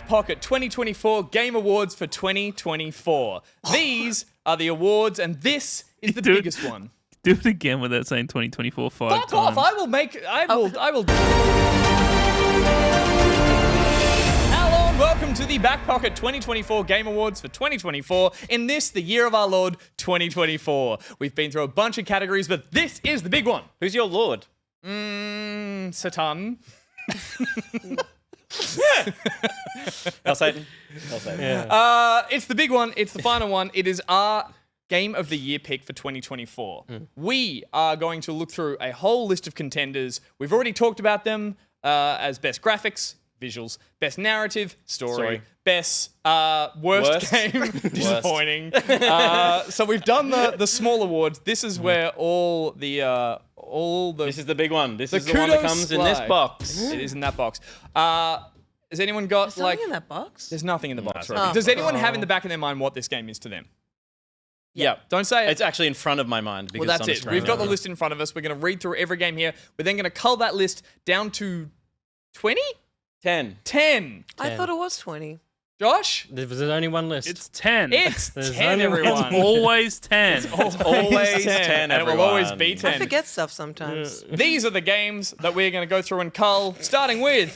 Pocket 2024 Game Awards for 2024. These are the awards, and this is the biggest one. Do it again without saying 2024 five Fuck times. off! I will. Hello and welcome to the Back Pocket 2024 Game Awards for 2024. In this, the year of our Lord 2024. We've been through a bunch of categories, but this is the big one. Who's your lord? Satan. El Satan. Yeah. It's the big one. It's the final one. It is our Game of the Year pick for 2024. We are going to look through a whole list of contenders. We've already talked about them as best graphics, visuals, best narrative, story. Best worst game, disappointing. So we've done the small awards. This is where all the This is the big one. This is the one that comes in this box. It is in that box. Has anyone got There's something in that box? There's nothing in the box. No, Right? Does anyone have in the back of their mind what this game is to them? Yeah. Don't say it. It's actually in front of my mind. Because Well, that's it's on it. screen. We've got the list in front of us. We're going to read through every game here. We're then going to cull that list down to 20? 10. 10. I thought it was 20. Josh? There's only one list. It's 10. It's There's 10, only everyone. It's always 10. It's always 10, and it will always everyone. be 10. I forget stuff sometimes. These are the games that we're going to go through and cull, starting with...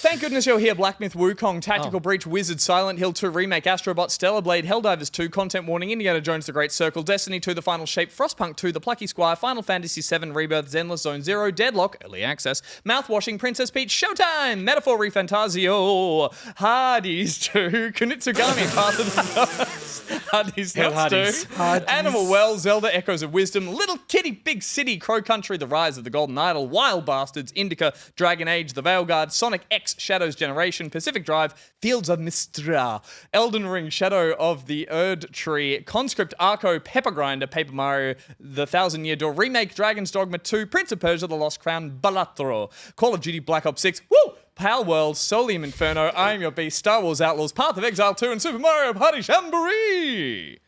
Thank goodness you're here, Black Myth Wukong, Tactical Breach, Wizard, Silent Hill 2 Remake, Astrobot, Stellar Blade, Helldivers 2, Content Warning, Indiana Jones The Great Circle, Destiny 2 The Final Shape, Frostpunk 2 The Plucky Squire, Final Fantasy 7 Rebirth, Zenless Zone Zero, Deadlock, Early Access, Mouthwashing, Princess Peach, Showtime, Metaphor Refantasio, Hades 2, Kunitsugami, Path of the Gods, Hades Nuts 2, Animal Well, Zelda Echoes of Wisdom, Little Kitty Big City, Crow Country, The Rise of the Golden Idol, Wild Bastards, Indica, Dragon Age, The Veilguard, Sonic X, Shadows Generation, Pacific Drive, Fields of Mistra, Elden Ring, Shadow of the Erd Tree, Conscript, Arco, Pepper Grinder, Paper Mario, The Thousand Year Door, Remake, Dragon's Dogma 2, Prince of Persia, The Lost Crown, Balatro, Call of Duty Black Ops 6, Woo! Pal World, Solium Inferno, I Am Your Beast, Star Wars Outlaws, Path of Exile 2, and Super Mario Party Jamboree!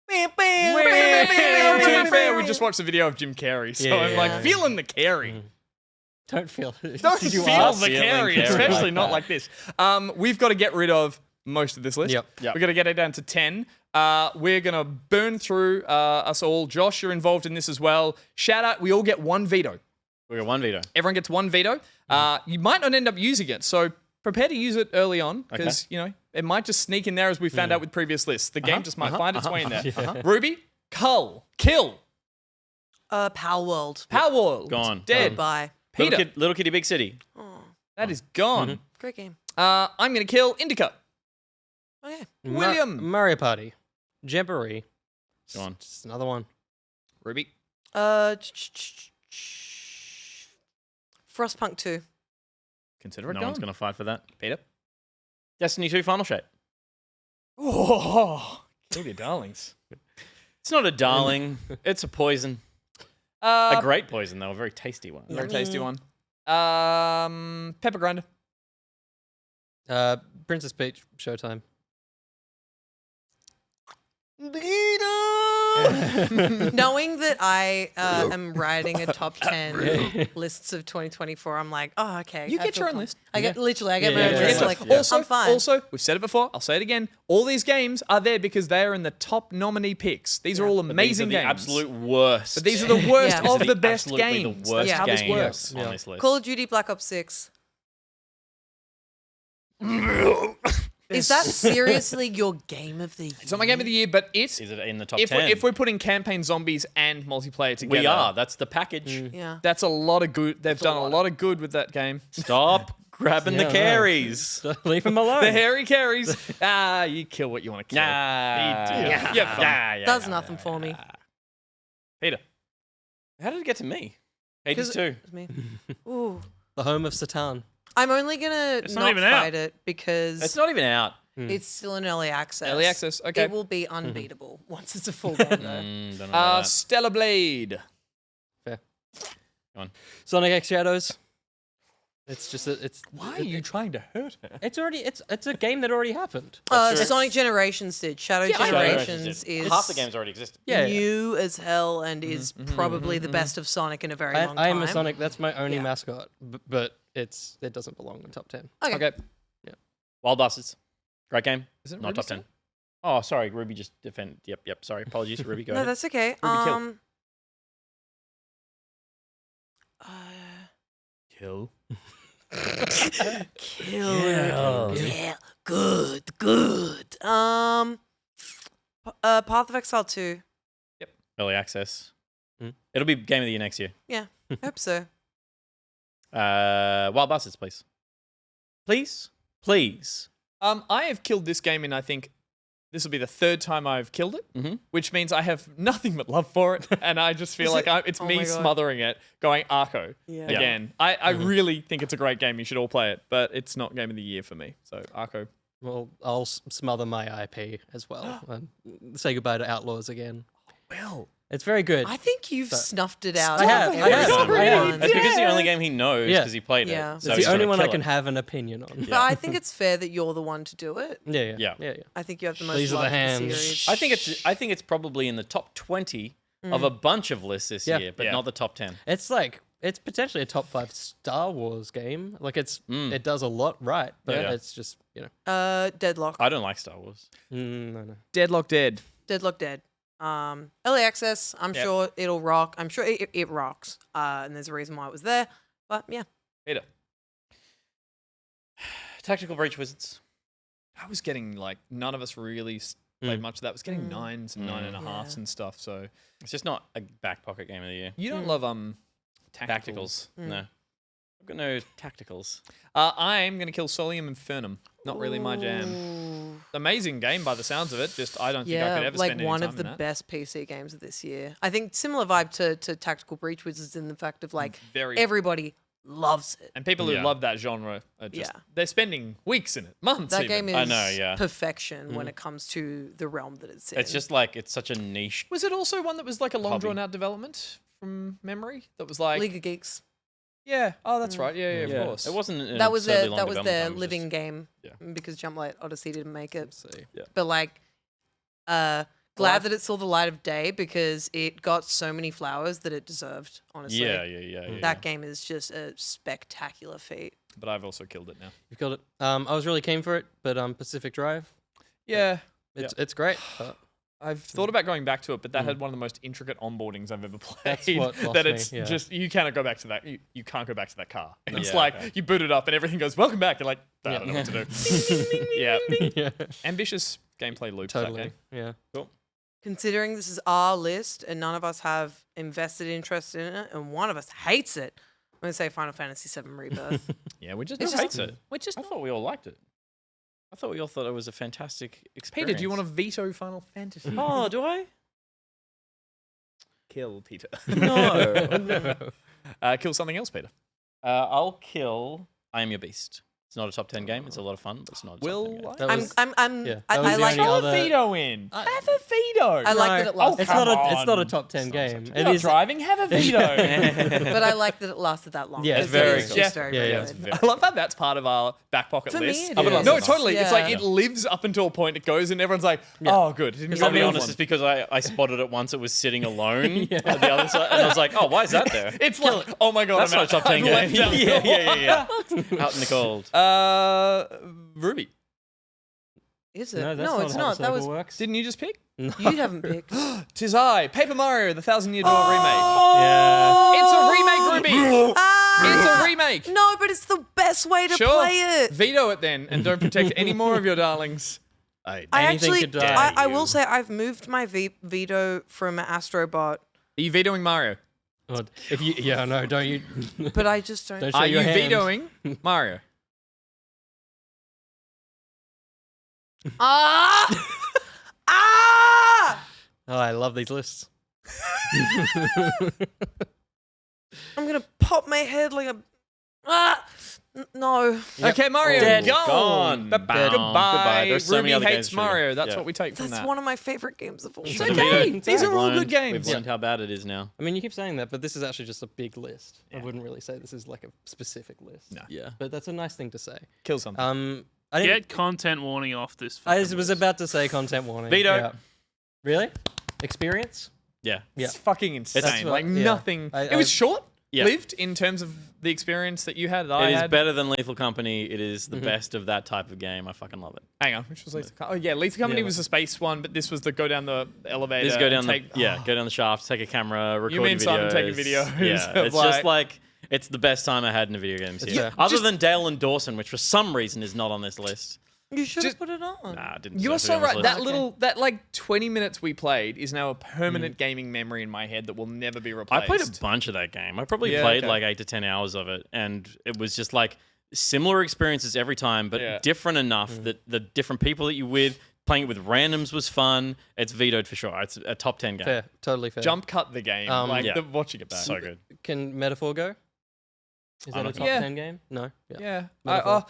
To be fair, we just watched a video of Jim Carrey, so I'm like feeling the Carey. Don't feel it. Don't Did you feel ask? the carry, especially not like this. We've got to get rid of most of this list. Yep. We've got to get it down to 10. We're going to burn through us all. Josh, you're involved in this as well. Shout out, we all get one veto. We got one veto. Everyone gets one veto. You might not end up using it, so prepare to use it early on because, you know, it might just sneak in there as we found out with previous lists. The game just might find its way in there. Ruby, Cull, Kill, Pal World. Power World, Gone. Dead, Goodbye. Peter, Little Kitty Big City. that is gone. Great game. I'm going to kill Indica. Okay. William. Mario Party. Jamboree. Gone. Just another one. Ruby. Frostpunk 2. Consider it No gone. one's going to fight for that. Peter. Destiny 2 Final Shape. Oh, kill your darlings. It's not a darling. It's a poison. A great poison, though. A very tasty one. Very tasty one. Pepper Grinder. Princess Peach. Showtime. Knowing that I am writing a top 10 lists of 2024, I'm like, oh, okay. You I get feel your own com- list. I get my own yeah, list. yeah. Like, Also, I'm fine. also, we've said it before. I'll say it again. All these games are there because they are in the top nominee picks. These are all But amazing these are the games. absolute worst. But these are the worst Yeah. of These the are best absolutely games. The worst That's how this games works. on this list. Call of Duty Black Ops 6. Is that seriously your game of the year? It's not my game of the year, but Is it in the top if 10? we're putting campaign zombies and multiplayer together, We are. That's the package. Yeah. That's a lot of good. They've done a lot of good with that game. Stop grabbing the Yeah, I know. carries. Leave him alone. The hairy carries. You kill what you want to kill. Yeah. You're fine. Does nothing for me. Peter. How did it get to me? Hades 2. It's me. Ooh. The home of Satan. I'm only gonna It's not not even out. fight it because It's not even out. it's still in early access. Early access, okay. It will be unbeatable once it's a full game though. Don't know about that. Stellar Blade. Fair. Go on. Sonic X Shadows. It's just it's. Why are you trying to hurt her? It's already it's a game that already happened. true. Sonic Generations did. Shadow Yeah, I know. Generations is Half the games already existed. Yeah. new as hell and is probably the best of Sonic in a very long time. I am a Sonic. That's my only Yeah. mascot, but it doesn't belong in top 10. Okay. Okay. Wild Bastards. Great game. Is it Not Ruby top still? 10. Oh, sorry. Ruby just defended. Yep. Sorry. Apologies. Ruby, go No, ahead. that's okay. Ruby, kill. Kill. Yeah, good. Path of Exile 2. Early access. Mm. It'll be Game of the Year next year. Yeah, hope so. Wild Bastards, please. Please. I have killed this game in, I think, this will be the third time I've killed it, which means I have nothing but love for it, and I just feel like it's Oh me my God. smothering it, going Arco Yeah. again. I really think it's a great game. You should all play it, but it's not Game of the Year for me. So Arco. Well, I'll smother my IP as well and say goodbye to Outlaws again. Well, It's very good. I think you've snuffed it out. I have, of I have, everyone. I have. That's because it's the only game he knows Yeah. because he played Yeah. it. It's So he's the only gonna one I kill can it. have an opinion on. But I think it's fair that you're the one to do it. Yeah. I think you have the most These are love the for the hands. series. I think it's probably in the top 20 of a bunch of lists this Yeah. year, but Yeah. not the top 10. It's potentially a top 5 Star Wars game. Like it does a lot right, but Yeah. it's just Deadlock. I don't like Star Wars. no. Deadlock Dead. Deadlock Dead. Early access. I'm Yep. sure it'll rock. I'm sure it rocks. And there's a reason why it was there. But yeah. Peter. Tactical Breach Wizards. I was getting like none of us really played much of that. I was getting 9s and 9.5s and stuff. So It's just not a back pocket game of the year. you don't love Tacticals. No. I've got no tacticals. I'm gonna kill Solium Infernum. Not really my jam. Ooh. Amazing game by the sounds of it. Just I don't think I Yeah, could ever like spend any one time of the in that. best PC games of this year. I think similar vibe to Tactical Breach Wizards in the fact of like Very everybody loves it. and people who Yeah. love that genre are just Yeah. they're spending weeks in it, months. That even. game is I know, yeah. perfection when it comes to the realm that it's in. It's just like, it's such a niche. Was it also one that was like a long Hobby. drawn out development from memory? That was like League of Geeks. yeah. Oh, that's right. Yeah, of course. It wasn't an That was absurdly their long that was development their time, it was living just- game yeah. because Jumplight Odyssey didn't make it. See. But like, glad that it saw the light of day because it got so many flowers that it deserved. Honestly, Yeah. that game is just a spectacular feat. But I've also killed it now. You've got it. I was really keen for it, but Pacific Drive, Yeah. it's great. I've thought about going back to it, but that had one of the most intricate onboardings I've ever played. That's what lost that me, it's yeah. just you cannot go back to that. You can't go back to that car. It's Yeah, like okay. you boot it up and everything goes welcome back. You're like I don't know what to do. Yeah, yeah, ambitious gameplay loop. totally. That game. Yeah. Considering this is our list and none of us have invested interest in it, and one of us hates it, I'm gonna say Final Fantasy VII Rebirth. Yeah, we just Who it's hates just- it? we just I thought we all liked it. I thought we all thought it was a fantastic experience. Peter, do you want to veto Final Fantasy? Oh, do I? Kill Peter. No. Kill something else, Peter. I'll kill I Am Your Beast. It's not a top 10 game. It's a lot of fun, but it's not a top 10 Will game. That was- yeah, I that was the like only Throw other- a veto in. Have a veto. I like that it lasted. It's come not a on. top 10 game. You're It not is. driving. Have a veto. but I like that it lasted that long. Yeah, it's because it very is good. just Yeah, very, yeah, very yeah. It's good. very- I love how that's part of our back pocket For me, list. it I would is. love No, that. totally. It's like Yeah. it lives up until a point it goes, and everyone's like, "Oh, good." Didn't I'll go be the honest, other it's because I spotted it once. It was sitting alone at the other side, and I was like, "Oh, why is that there?" one. It's like, "Oh my god, That's I'm not a top out. 10 I'm game. left out. Yeah. Out in the cold. Ruby, Is it? No, that's No, not it's how not. the That circle was works. didn't you just pick? you haven't picked. Tis I, Paper Mario: The Thousand Year Door Yeah. remake. It's a remake, Ruby. Ah, It's a remake. no, but it's the best way to Sure. play it. Veto it then, and don't protect any more of your darlings. I Anything actually, could die. I will say I've moved my veto from Astrobot, Are you vetoing Mario? God, if you, yeah, no, don't you? but I just don't. Don't show Are your you hand. vetoing Mario? Ah! Ah! Oh, I love these lists. I'm gonna pop my head like a. Ah! No. Okay, Mario, Dead. gone. Gone. Goodbye. Goodbye. There's so Ruby many other hates games for you. Mario. That's Yeah. what we take from That's that. one of my favorite games of all It's time. okay. These are all We've good games. We've learned how bad it is now. I mean, you keep saying that, but this is actually just a big list. I wouldn't really say this is like a specific list. No. Yeah. But that's a nice thing to say. Kill something. I didn't. Get content warning off this. I fucking was list. about to say content warning. Veto. Yeah. Really? Experience? Yeah. Yeah. It's fucking insane. That's what- like yeah. nothing. I- It was short. lived in terms of the experience that you had. That I It is had. better than Lethal Company. It is the best of that type of game. I fucking love it. Hang on, which was Lethal Company? Oh yeah, Lethal Company was the space one, but this was the go down the elevator. Just go down and go down the shaft, take a camera, record You mean videos. Simon taking videos Yeah, of, it's just like it's the best time I had in a video game series. fair. Other than Dale and Dawson, which for some reason is not on this list. You should have Just- put it on. Nah, I didn't. You are deserve so to be on right. this That list. that like 20 minutes we played is now a permanent gaming memory in my head that will never be replaced. I played a bunch of that game. I probably Yeah, played okay. like 8 to 10 hours of it, and it was just like similar experiences every time, but Yeah. different enough that the different people that you with playing it with randoms was fun. It's vetoed for sure. It's a top 10 game. Fair, totally fair. Jump cut the game. yeah. Watching it back. So good. Can Metaphor go? Is I'm that a not top Yeah. 10 game? No. Yeah. Metaphor.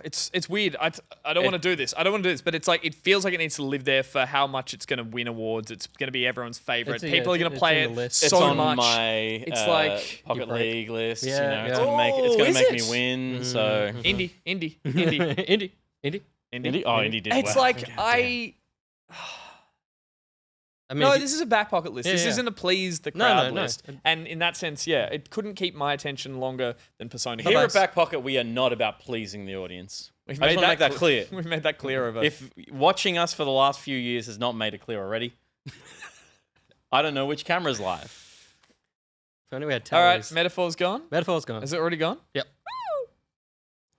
It's weird. I don't want to do this. I don't want to do this, but it's like it feels like it needs to live there for how much it's going to win awards. It's going to be everyone's favorite. It's- People are going to it's play in it the list. so It's on much. my It's like- Pocket You break. League list. Yeah, you know, it's yeah. gonna make Oh, is me it? win. So Indie. Indie. Indie. Oh, Indie did. It's well. like I mean, no, if you- this is a back pocket list. Yeah, this yeah. isn't a please the No, crowd no. list. And in that sense, yeah, it couldn't keep my attention longer than Persona. Here Here at Back Pocket, we are not about pleasing the audience. we've I just want to make that clear. We've made that clear over. If watching us for the last few years has not made it clear already, I don't know which camera's live. if only we had all right, tallies. metaphor's gone. Metaphor's gone. Is it already gone? Yep.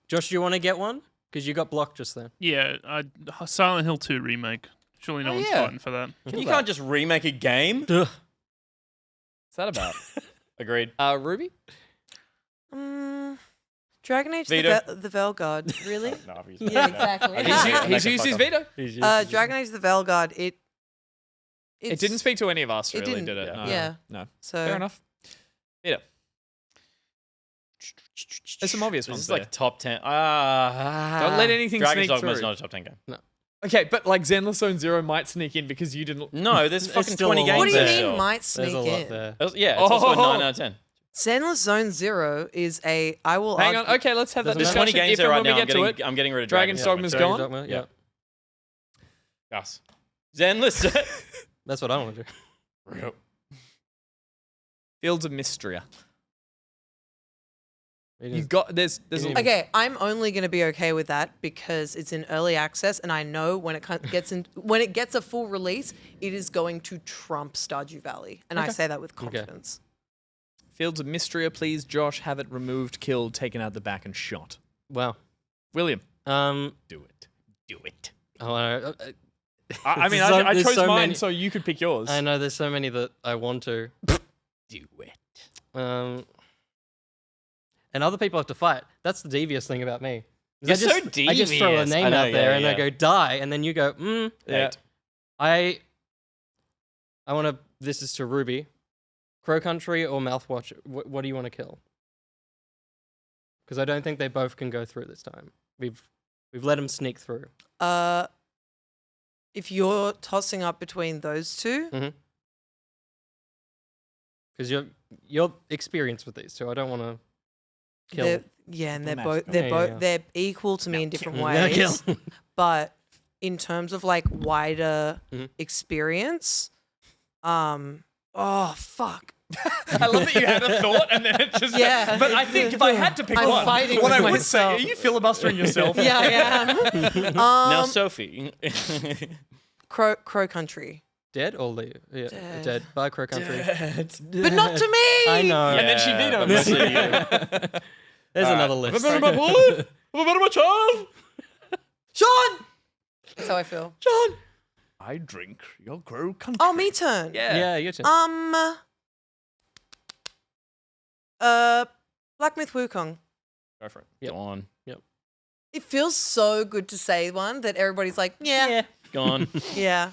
Josh, do you want to get one? Because you got blocked just then. Yeah, Silent Hill 2 remake. Surely no Oh, one's yeah. fighting for that. You can't just remake a game. What's that about? Agreed. Ruby? Dragon Age Veto. the Veilguard. Really? No, I've used Yeah, that. exactly. He's used his veto. Dragon Age the Veilguard. It didn't speak to any of us, It really, didn't. did it? Yeah. No. Yeah. No. So Fair enough. Veto. There's some obvious This ones is there. like top 10. Don't let anything Dragon's sneak Dogma is through. not a top 10 game. Okay, but like Zenless Zone Zero might sneak in because you didn't. No, there's fucking still 20 a lot games What do you there. mean still. might sneak There's a lot in? there. Yeah, it's also a Oh. 9 out of 10. Zenless Zone Zero is a. I will Hang argue, on. Okay, let's have that There's There's discussion. 20 games if there and right when now. we get to it. I'm getting rid of Dragon's Dragon's Dogma's Dogma. gone? Yeah. Gus. Zenless. That's what I want to do. Fields of Mystria. It You've is- got there's It Okay, I'm only going to be okay with that because it's in early access, and I know when it gets a full release, it is going to trump Stardew Valley, and I say that with confidence. Fields of Mystria. Please, Josh, have it removed, killed, taken out the back, and shot. Wow. William, Do it. Do it. Oh, I I mean, So- I there's chose so mine, many- so you could pick yours. I know there's so many that I want to. Do it. And other people have to fight. That's the devious thing about me. You're I just, so I just throw a devious. name I know, out there yeah, and I yeah. go die, and then you go, Yeah. Hate. I want to. This is to Ruby. Crow Country or Mouthwatch? What do you want to kill? Because I don't think they both can go through this time. We've let them sneak through. If you're tossing up between those two, Because you're experienced with these two. I don't want to kill. they're, yeah, and they're both Yeah. they're equal to me in different Yeah, ways. kill. But in terms of like wider experience, oh fuck. I love that you had a thought and then it just. Yeah. But I think if I had to pick I'm one, fighting what with I would say, myself. are you filibustering yourself? Yeah, I am. Now, Sophie. Crow Country. Dead or leave? Yeah, dead. Bye, Crow Country. But not to me! I know. And then she vetoed but it. mostly you. There's another list. my child. Sean! That's how I feel. John, I drink your Crow Country. Oh, me turn. Yeah, your turn. Black Myth Wukong. Go for it. Yep. Gone. It feels so good to say one that everybody's like, yeah. Gone. Yeah.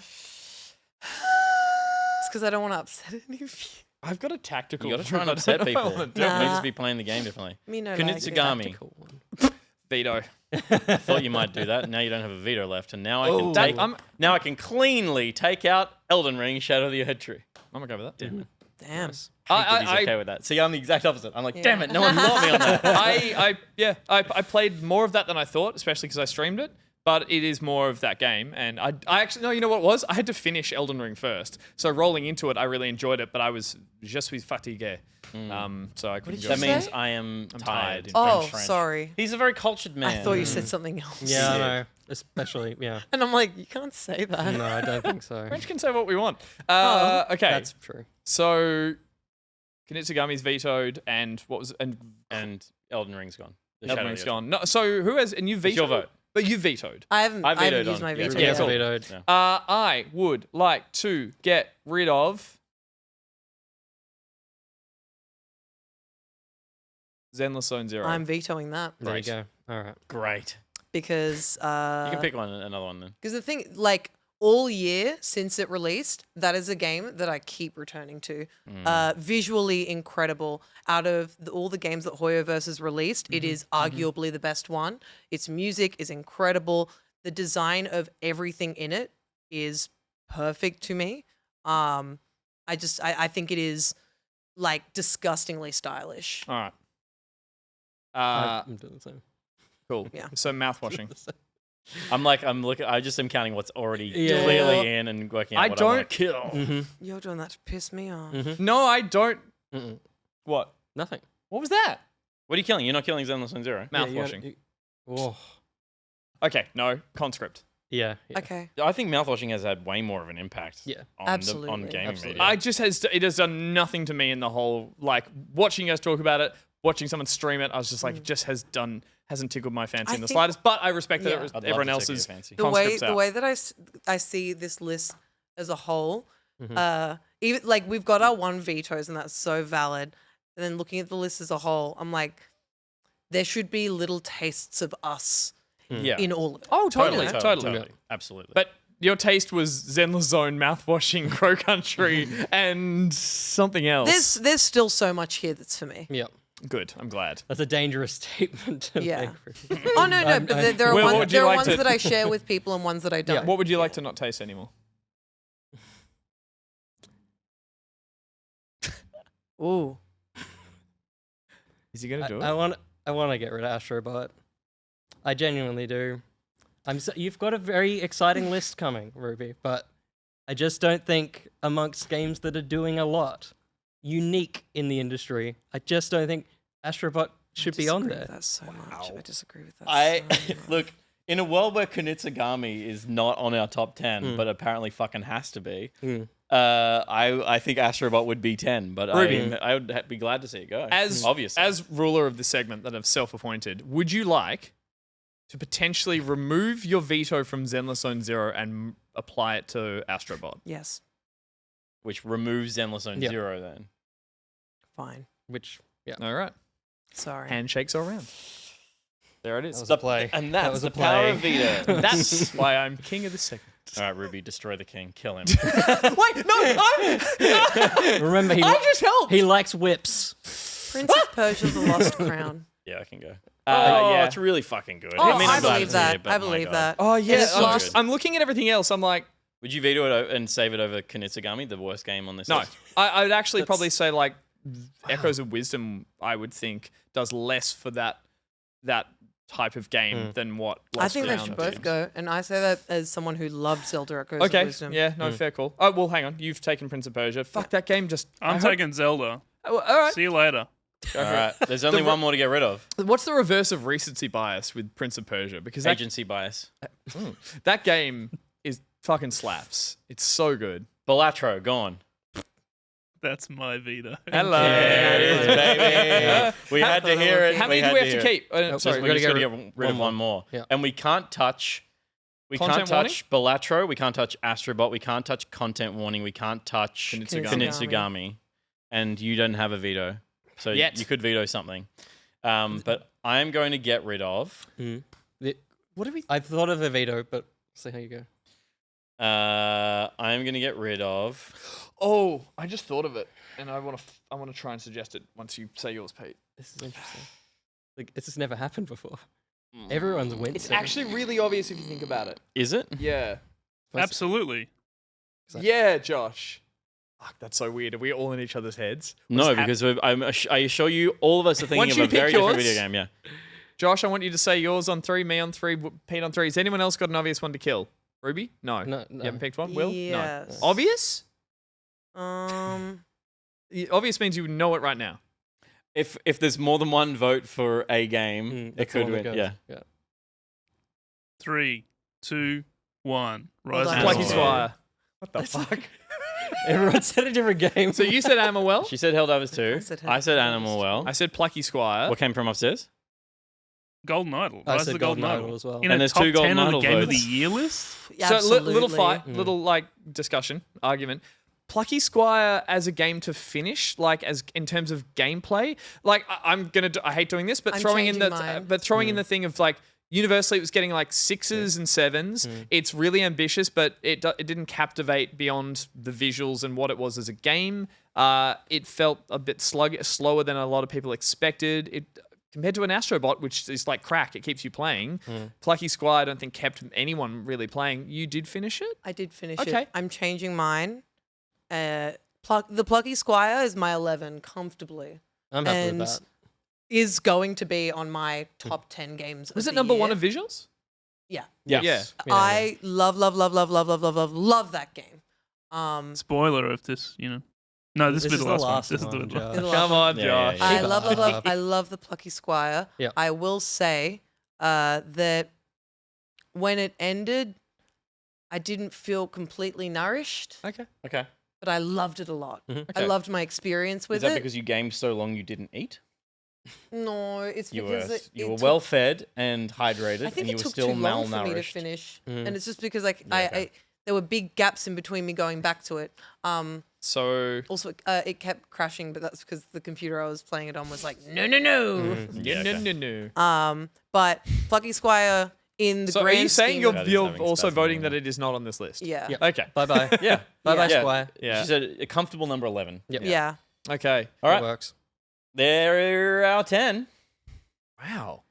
It's because I don't want to upset any of you. I've got a tactical. You got to try and I upset don't know if I people. wanna do You it. may Nah. just be playing the game differently. Me no Kunitsugami. Tactical one. Veto. Thought you might do that. Now you don't have a veto left, and now I Oh. can take. I'm Now I can cleanly take out Elden Ring, Shadow of the Erd Tree. gonna go with that. Damn it. Damn. He's okay with that. See, I'm the exact opposite. I'm like, damn it, no one bought me on that. I played more of that than I thought, especially because I streamed it. But it is more of that game, and I actually no, you know what it was? I had to finish Elden Ring first, so rolling into it, I really enjoyed it, but I was je suis fatigué, so I couldn't. did go. you That say? means I am tired. In Oh, French. sorry. He's a very cultured man. I thought you said something else. Yeah, I know. Especially, yeah. And I'm like, you can't say that. No, I don't think so. French can say what we want. Oh. Okay, That's true. so Kunitsugami's vetoed, and what was And Elden Ring's gone. The Elden Shadow Ring's Years. gone. No, so who has? And you vetoed. It's your vote. But you vetoed. I haven't vetoed used on- my yeah, veto yeah, yet. cool. Vetoed. Yeah. I would like to get rid of Zenless Zone Zero. I'm vetoing that There you Great. go. All right. Great. because You can pick another one then. because the thing, like all year since it released, that is a game that I keep returning to. Visually incredible. Out of all the games that Hoyoverse has released, it is arguably the best one. Its music is incredible. The design of everything in it is perfect to me. I think it is like disgustingly stylish. All right. I'm doing the same. Cool. Yeah. So mouthwashing. I'm looking. I just am counting what's already Yeah. clearly in and working out I what I want don't- to kill. Mm-hmm. You're doing that to piss me off. No, I don't. Mm-mm. What? Nothing. What was that? What are you killing? You're not killing Zenless Zone Zero. Mouthwashing. Oh. Okay, no. Conscript. Yeah. Yeah. Okay. I think mouthwashing has had way more of an impact. Yeah. On Absolutely. gaming Absolutely. media. It has done nothing to me in the whole, like, watching you guys talk about it, watching someone stream it, I was just like, it just hasn't tickled my fancy I in the think- slightest, but I respect Yeah. that I'd love everyone to tickle else's your fancy. The way that I see this list as a whole, even like we've got our one vetoes and that's so valid. And then looking at the list as a whole, I'm like, there should be little tastes of us Yeah. in all of it. Oh, totally, Totally. totally. Absolutely. But your taste was Zenless Zone, mouthwashing, Crow Country, and something else. There's still so much here that's for me. Yeah. Good, I'm glad. That's a dangerous statement to Yeah. make. Oh no, but there are Well, what ones, would you there are like ones to- that I share with people and ones that I don't. What would you like to not taste anymore? Ooh. Is he gonna do it? I want to get rid of Astrobot. I genuinely do. You've got a very exciting list coming, Ruby, but I just don't think amongst games that are doing a lot, unique in the industry, I just don't think Astrobot should be on Disagree there. with that so much. I disagree with that. I so much. look in a world where Kunitsugami is not on our top 10, but apparently fucking has to be. I think Astrobot would be 10, but Ruby. I would be glad to see it go. As obviously, as ruler of the segment that I've self-appointed, would you like to potentially remove your veto from Zenless Zone Zero and apply it to Astrobot? Yes. which removes Zenless Zone Yeah. Zero. Then Fine. Which, yeah. All right. Sorry. Handshakes all around. There it is. That was a play. and that's was the a power play. of veto. That's why I'm king of the segment. All right, Ruby, destroy the king, kill him. Wait, no, I'm. Remember, I just helped. he likes whips. Prince of Persia: The Lost Crown. Yeah, I can go. yeah. It's really fucking good. Oh, I mean, I I'm glad believe it's that. here, but I my believe God. that. Oh yeah, it's lost. I'm looking at everything else. I'm like, Would you veto it and save it over Kunitsugami, the worst game on this no. list? I would actually probably say like Echoes of Wisdom. I would think does less for that type of game than what. I Lost think they Crown should both did. go, and I say that as someone who loved Zelda Echoes of Okay, Wisdom. yeah, no, fair call. Oh well, hang on. You've taken Prince of Persia. Fuck that game. Just I'm I hope- taking Zelda. Oh, all right. See you later. All right, there's only one more to get rid of. What's the reverse of recency bias with Prince of Persia? Because that, Agency bias. that game is fucking slaps. It's so good. Balatro, gone. That's my veto. Hello. There it is, baby. We had to hear it. How many had do we have hear to it. keep? Sorry, Sorry, we just got to get rid of one one more. Yeah. And we can't touch. We Content can't touch Balatro. We can't touch Astrobot. We can't touch Content Warning. We can't touch Kunitsugami. Kunitsugami. And you don't have a veto, so Yet. you could veto something. But I am going to get rid of. What do we? I thought of a veto, but see how you go. I am going to get rid of. Oh, I just thought of it, and I want to try and suggest it once you say yours, Pete. This is interesting. Like, it's just never happened before. Everyone's wincing. It's actually really obvious if you think about it. Is it? Yeah. Absolutely. Yeah, Josh. Fuck, that's so weird. Are we all in each other's heads? No, because I assure you, all of us are thinking Once of you a very pick different yours- video game. Yeah. Josh, I want you to say yours on 3, me on 3, Pete on 3. Has anyone else got an obvious one to kill? Ruby? No. No. You haven't picked one? Will? Yes. No. Obvious? Um, Obvious means you know it right now. If there's more than one vote for a game, it that's the could one that win. goes. Yeah. 3, 2, 1. Rise on. of Plucky the Animal Squire. Squire. What the fuck? Everyone said a different game. So you said Animal Well? She said Helldivers 2. said I said Helldivers Animal Well. I said Plucky Squire. What came from upstairs? Golden Idol. I Rise of said the Golden Golden Idol. Idol as well. In And a there's top 2 Golden 10 on Idol the Game of the votes. Year list? So little absolutely. fight, little like discussion, argument. Plucky Squire as a game to finish, like as in terms of gameplay. Like I'm gonna, I hate doing this, but I'm throwing in the, changing mine. but throwing in the thing of like universally, it was getting like 6s and 7s. It's really ambitious, but it didn't captivate beyond the visuals and what it was as a game. It felt a bit slower than a lot of people expected. It compared to an Astrobot, which is like crack, it keeps you playing. Plucky Squire, I don't think kept anyone really playing. You did finish it? I did finish Okay. it. I'm changing mine. The Plucky Squire is my 11 comfortably. I'm happy and with that. is going to be on my top 10 games. Was of it the number year. 1 of visuals? Yeah. Yes. Yeah. I love that game. Spoiler of this, No, this, This will is be the the last last one. This is one, the last Josh. one. Come on, Yeah, Josh. yeah, I yeah. love the Plucky Squire. Yeah. I will say that when it ended, I didn't feel completely nourished, Okay. Okay. but I loved it a lot. I Okay. loved my experience with Is that it. because you gamed so long you didn't eat? No, it's You because were it you were took- well fed and hydrated, I think and you it were took still too long malnourished. for me to finish, Mm. and it's just because like Yeah, okay. I there were big gaps in between me going back to it. So, Also, it kept crashing, but that's because the computer I was playing it on was like, no. Yeah, okay. no. But Plucky Squire in the So are grand you saying scheme of- That is you're having also spasms voting right that now. it is not on this list? yeah. Yeah. Okay. Bye bye. Yeah. Bye bye, Yeah. Squire. Yeah. She said a comfortable number 11. Yep. Yeah. Okay. All That right. works. There are our 10. Wow.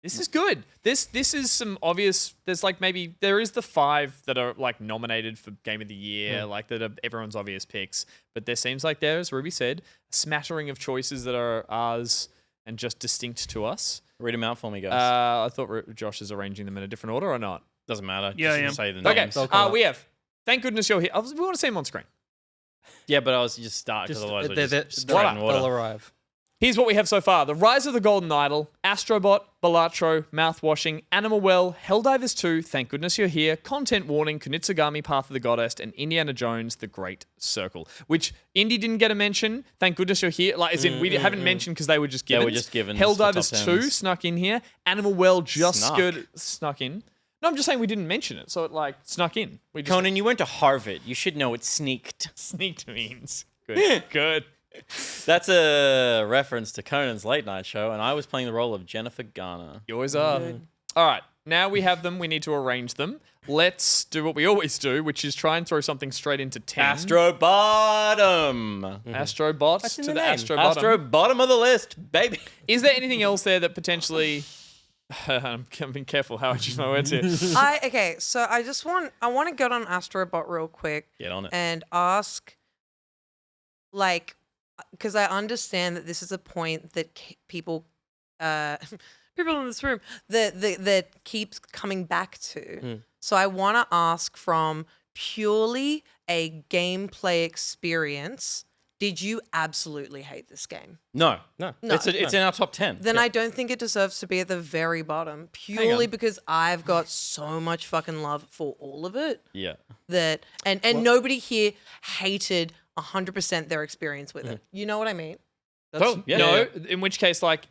This is good. This is some obvious. There's like maybe there is the 5 that are like nominated for Game of the Year, like that are everyone's obvious picks. But there seems like there, as Ruby said, a smattering of choices that are ours and just distinct to us. Read them out for me, guys. I thought Josh is arranging them in a different order or not. Doesn't matter. Yeah, Just I say am. the Okay. names. I'll call it. We have. Thank goodness you're here. We want to see them on screen. Yeah, but I was just start because Just, otherwise they're- we're they're- just they'll straight in order. arrive. Here's what we have so far. The Rise of the Golden Idol, Astrobot, Balatro, Mouthwashing, Animal Well, Helldivers 2, Thank Goodness You're Here, Content Warning, Kunitsugami Path of the Goddess, and Indiana Jones, The Great Circle. Which, Indy didn't get a mention. Thank Goodness You're Here. Like, as in, we haven't mentioned because they were just They given. were just givens for Helldivers top 2 tens. snuck in here. Animal Well just Snuck. snuck in. No, I'm just saying we didn't mention it. So it, like, snuck in. We just Conan, you went to Harvard. You should know it sneaked. sneaked means. Good. Good. That's a reference to Conan's late night show, and I was playing the role of Jennifer Garner. You always are. All right. Now we have them. We need to arrange them. Let's do what we always do, which is try and throw something straight into 10. Astro Bottom. Astrobot That's in to the the name. Astro Astro Bottom. Bottom of the list, baby. Is there anything else there that potentially... I'm being careful how I choose my words here. Okay, so I want to get on Astrobot real quick Get on it. and ask, like, because I understand that this is a point that people in this room that keeps coming back to. So I want to ask from purely a gameplay experience. Did you absolutely hate this game? No. No. It's in our top 10. Then I don't think it deserves to be at the very bottom, purely because I've got so much fucking love for all of it Yeah. that and nobody here hated 100% their experience with it. You know what I mean? Oh, yeah. No, yeah. in which case, like,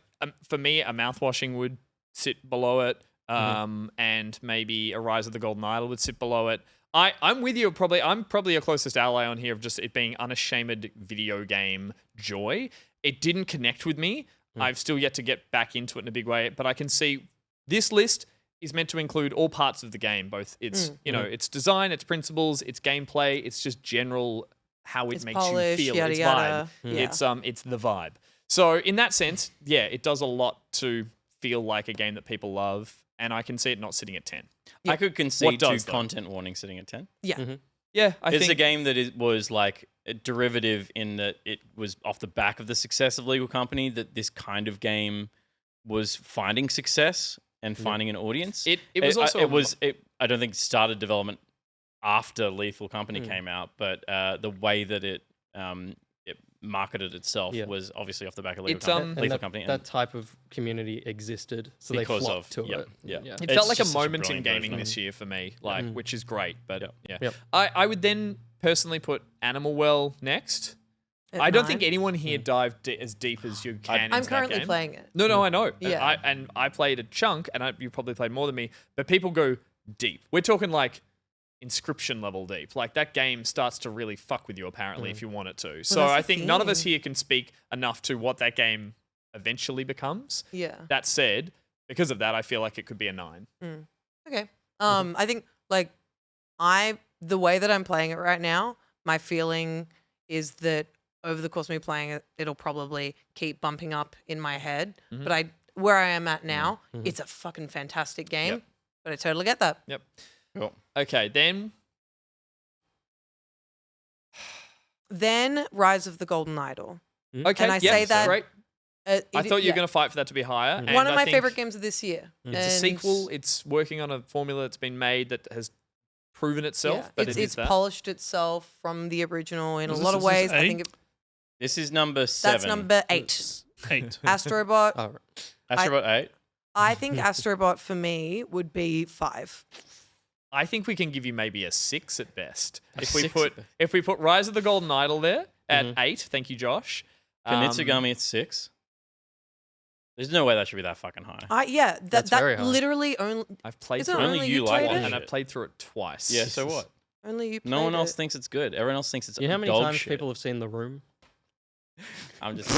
for me, a Mouthwashing would sit below it, and maybe a Rise of the Golden Idol would sit below it. I'm with you. I'm probably your closest ally on here of just it being unashamed video game joy. It didn't connect with me. I've still yet to get back into it in a big way, but I can see this list is meant to include all parts of the game, both its its design, its principles, its gameplay, it's just general how it It's makes polished, you feel, yada, its yada. vibe. Yeah. It's the vibe. So in that sense, yeah, it does a lot to feel like a game that people love, and I can see it not sitting at 10. I could concede What to does, though? Content Warning sitting at 10. Yeah. Yeah, I It's think a game that was like a derivative in that it was off the back of the success of Legal Company, that this kind of game was finding success and finding an audience. It was also I don't think started development after Lethal Company came out, but the way that it marketed itself was obviously off the back of Lethal Company. That type of community existed, so they flocked to it. Yeah. It felt like a just such a moment in brilliant gaming version. this year for me, like which is great. But Yep. I would then personally put Animal Well next. At I don't 9. think anyone here dived as deep as you can. I'm into that currently game. playing it. No, I know. Yeah. And I played a chunk, and you probably played more than me. But people go deep. We're talking like Inscription level deep. Like that game starts to really fuck with you apparently if you want it to. So that's I the think none of us thing. here can speak enough to what that game eventually becomes. Yeah. That said, because of that, I feel like it could be a 9. Okay. I think like the way that I'm playing it right now, my feeling is that over the course of me playing it, it'll probably keep bumping up in my head. But where I am at now, it's a fucking fantastic game. Yep. But I totally get that. Yep. Cool. Okay, then Then Rise of the Golden Idol. okay, And I yeah, say that- great. I I thought you were going to fight for that to be higher. and one of I my think favorite games of this year. It's a And sequel. It's working on a formula that's been made that has proven itself. yeah, But it's it is that. polished itself from the original in a Was lot this- of is ways. this I think 8? This is number 7. that's number 8. 8. Astrobot. Oh, right. Astrobot 8. I think Astrobot for me would be 5. I think we can give you maybe a 6 at best. A If we 6 put at best. if we put Rise of the Golden Idol there at 8, thank you, Josh. Kunitsugami at 6. There's no way that should be that fucking high. Yeah, That's very that high. literally I've played Isn't through it it, Only only you you like played it. it? and I've played through it twice. Yeah, so what? only you. No one played else it. thinks it's good. Everyone else thinks it's You know how many dog times shit. people have seen The Room? I'm just.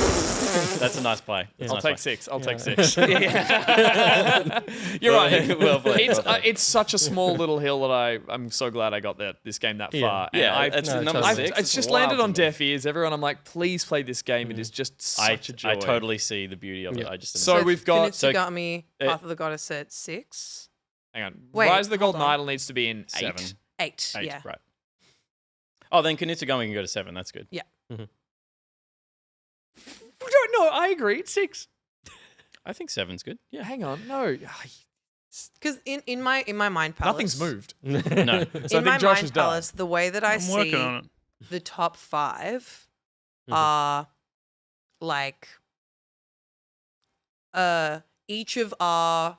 That's a nice play. That's a I'll nice take play. 6. I'll take Yeah. 6. You're right. Well played, It's, well played. it's such a small little hill that I'm so glad I got this game that Yeah. far. And Yeah, I've, it's no, number totally. 6. it's just wild landed to on me. deaf ears. Everyone, I'm like, please play this game. It is just such a joy. I totally see the beauty of it. Yeah. I just So we've got- Kunitsugami, so- Path of the Goddess at 6. Hang on. Wait, Rise of the hold Golden on. Idol needs to be in 8. 7. 8. 8, Yeah. right. Oh, then Kunitsugami can go to 7. That's good. No, I agree. It's 6. I think 7's good. Yeah. Hang on. No. Because in my mind palace, Nothing's moved. No. So I In think my Josh mind is done. palace, the way that I I'm working see on it. the top 5 Mhm. are like each of our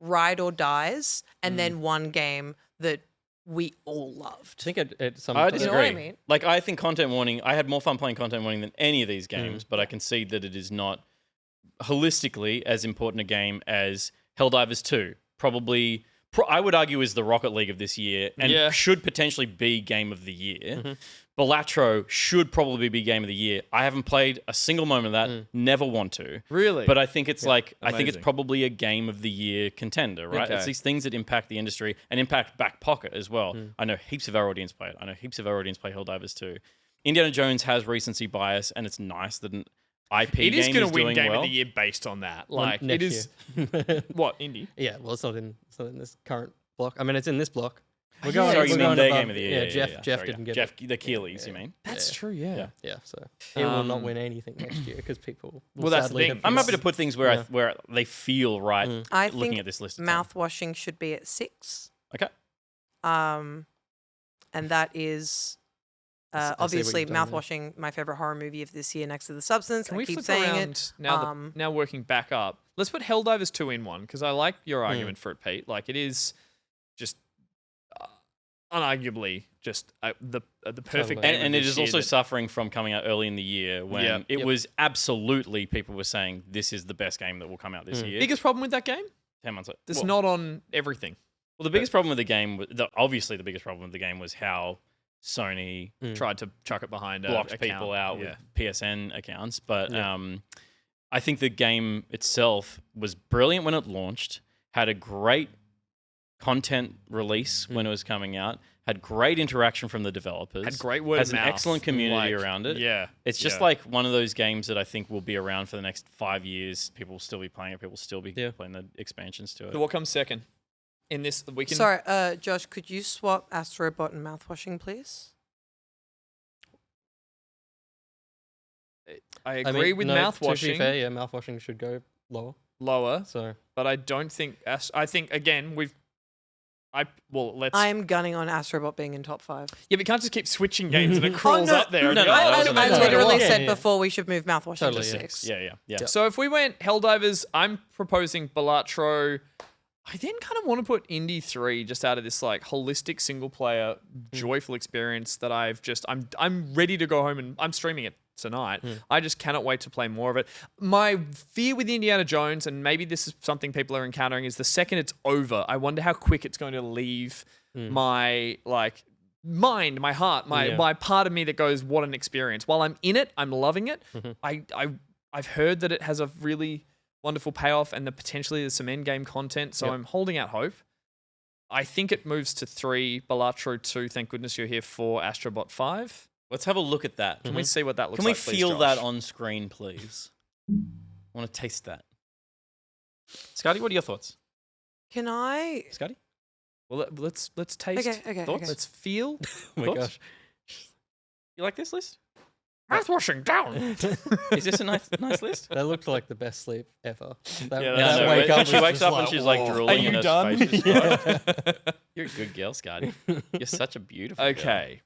ride or dies, and then one game that we all loved. I think at some I time- disagree. You know what I mean? Like, I think Content Warning, I had more fun playing Content Warning than any of these games, but I concede that it is not holistically as important a game as Helldivers 2. Probably, I would argue, is the Rocket League of this year and Yeah. should potentially be Game of the Year. Balatro should probably be Game of the Year. I haven't played a single moment of that, never want to. Really? But I think it's I think it's amazing. probably a Game of the Year contender, right? Okay. It's these things that impact the industry and impact back pocket as well. I know heaps of our audience play it. I know heaps of our audience play Helldivers too. Indiana Jones has recency bias, and it's nice that an IP it is game going is to win doing Game well. of the Year based on that. Like, it next is. year. What, Indy? Yeah, well, it's not in this current block. I mean, it's in this block. We're yeah. going. Sorry, we're you mean going their above- Game of the Year? Jeff Sorry, didn't get Jeff, it. the Keeleys, you mean? That's Yeah. true, yeah. Yeah, so it will not win anything next year because people. Will Well, that's the sadly thing. have I'm missed- happy to put things where Yeah. where they feel right. I looking think at this list, of time. mouthwashing should be at 6. Okay. And that is I see what obviously you've done there. mouthwashing, my favorite horror movie of this year, next to The Substance. Can I we keep flip saying around it. now? Now working back up, let's put Helldivers 2 in one because I like your argument for it, Pete. Like it is just unarguably just the perfect Totally. game. And of it this is year also that- suffering from coming out early in the year when Yeah. it Yep. was absolutely people were saying this is the best game that will come out this year. biggest problem with that game. 10 months. It's well, not on everything. well, the biggest problem with the game, obviously the biggest problem with the game was how Sony Tried to chuck it behind blocked a people out Yeah. with PSN accounts. But Yeah. I think the game itself was brilliant when it launched, had a great content release when it was coming out, had great interaction from the developers, Had great word has of an mouth, excellent community like, around it. Yeah, It's just yeah. like one of those games that I think will be around for the next 5 years. People will still be playing it. People will still be Yeah. playing the expansions to it. So what comes second in this? We can. Sorry, Josh, could you swap Astrobot and mouthwashing, please? I I agree mean, with no, To be mouthwashing. fair, yeah, mouthwashing should go lower. lower, So but I don't think. I think again let's. I'm gunning on Astrobot being in top 5. Yeah, we can't just keep switching games and it crawls no. up there. and No, go, no, "Oh, that I, wasn't I it. literally Yeah, said yeah. before we should move Mouthwash Totally, into yeah. 6. Yeah. So if we went Helldivers, I'm proposing Balatro. I then kind of want to put Indie 3 just out of this like holistic single player joyful experience that I'm ready to go home and I'm streaming it tonight. I just cannot wait to play more of it. My fear with Indiana Jones, and maybe this is something people are encountering, is the second it's over, I wonder how quick it's going to leave my like mind, my heart, my part of me that goes, what an experience. While I'm in it, I'm loving it. I've heard that it has a really wonderful payoff and potentially there's some end game content, so I'm holding out hope. I think it moves to 3, Balatro 2, thank goodness you're here, 4, Astrobot 5. Let's have a look at that. Can we see what that looks Can we like, please, feel Josh? that on screen, please? I want to taste that. Scotty, what are your thoughts? Can I? Scotty? Well, let's taste. Okay. Thoughts? Okay. Let's feel. oh my Thoughts? gosh. You like this list? Mouthwashing down. Is this a nice list? That looked like the best sleep ever. That, Yeah, Yeah, that's I know, wake when up she was wakes just up and she's like "Whoa." drooling Are and you her done? face is like, you're a good girl, Scotty. You're such a beautiful girl. Okay.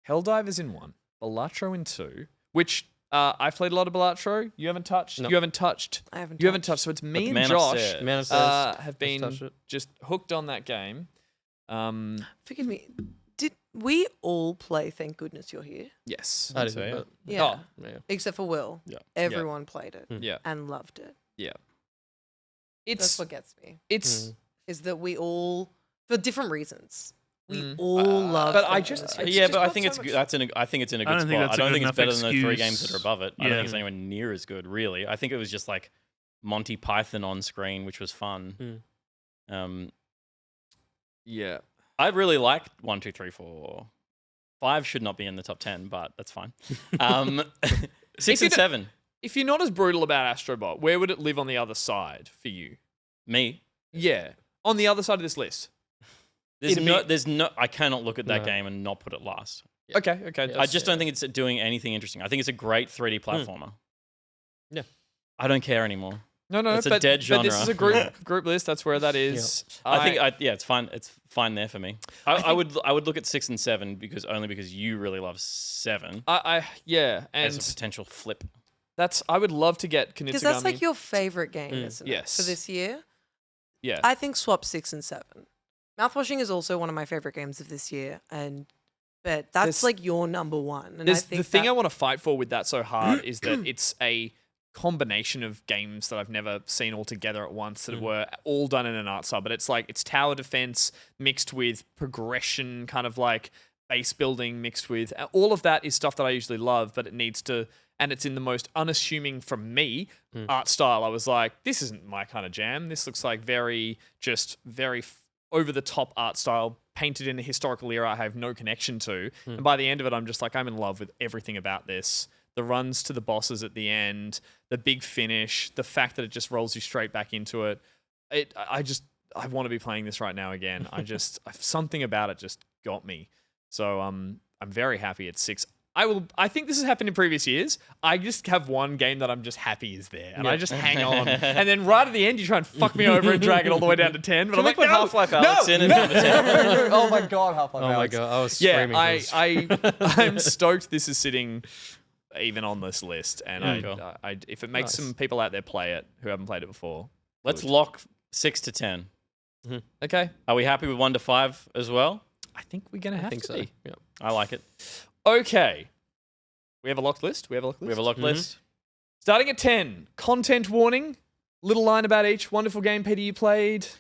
Helldivers in 1, Balatro in 2, which I've played a lot of Balatro. You haven't touched. No. You haven't touched. I haven't. You haven't touched. So it's me But and Man Josh Upstairs. Man says, have been touch it. just hooked on that game. Forgive me. Did we all play Thank Goodness You're Here? Yes. I so, didn't, yeah. but Yeah. Oh, yeah. Except for Will. Yeah. Everyone played it yeah. and loved it. Yeah. That's It's what gets me. it's. Is that we all, for different reasons, we Mm. all love. but Thank I Goodness just- You're it's Here. Yeah, just but I got think so it's much- good. I think it's in a I good don't spot. think that's I a don't good think it's enough better than the 3 excuse. games that are above it. I don't Yeah. think it's anywhere near as good, really. I think it was just like Monty Python on screen, which was fun. Yeah. I really liked 1, 2, 3, 4. 5 should not be in the top 10, but that's fine. 6 you and don't- 7, If you're not as brutal about Astrobot, where would it live on the other side for you? me. Yeah. On the other side of this list. There's no. I cannot look at that No. game and not put it last. Yeah. Okay. Yeah. that's- I just don't think it's doing anything interesting. I think it's a great 3D platformer. Yeah. I don't care anymore. No, It's a but, dead but this is genre. a group list. That's where that is. I think it's fine. It's fine there for me. I would look at 6 and 7 because you really love 7 yeah, as and a potential flip. I would love to get Kunitsugami. Because that's like your favorite game, isn't it? Yes. For this year, yeah. I think swap 6 and 7. Mouthwashing is also one of my favorite games of this year, but that's There's- like your number one. And There's, I think the thing that- I want to fight for with that so hard is that it's a combination of games that I've never seen all together at once that were all done in an art style. But it's like it's tower defense mixed with progression, kind of like base building mixed with all of that is stuff that I usually love, but it needs to. And it's in the most unassuming, from me, art style. I was like, this isn't my kind of jam. This looks like very over the top art style, painted in a historical era I have no connection to. And by the end of it, I'm just like, I'm in love with everything about this. The runs to the bosses at the end, the big finish, the fact that it just rolls you straight back into it. I want to be playing this right now again. Something about it just got me. So I'm very happy at 6. I think this has happened in previous years. I just have one game that I'm just happy is there, and I just hang on. And then right at the end, you try and fuck me over and drag it all the way down to 10. But I'm like, put no, Half-Life Alyx in at number 10? oh my god, Half-Life Oh my Alyx. god, I was Yeah, screaming. I'm stoked this is sitting even on this list, and Yeah. if it makes Nice. some people out there play it who haven't played it before. Let's good. lock 6 to 10. Okay, Are we happy with 1 to 5 as well? I think we're gonna I have think to so. be. Yeah. I like it. Okay, we have a locked list. We have a locked list. Starting at 10, content warning. Little line about each. Wonderful game, Peter, you played. A lot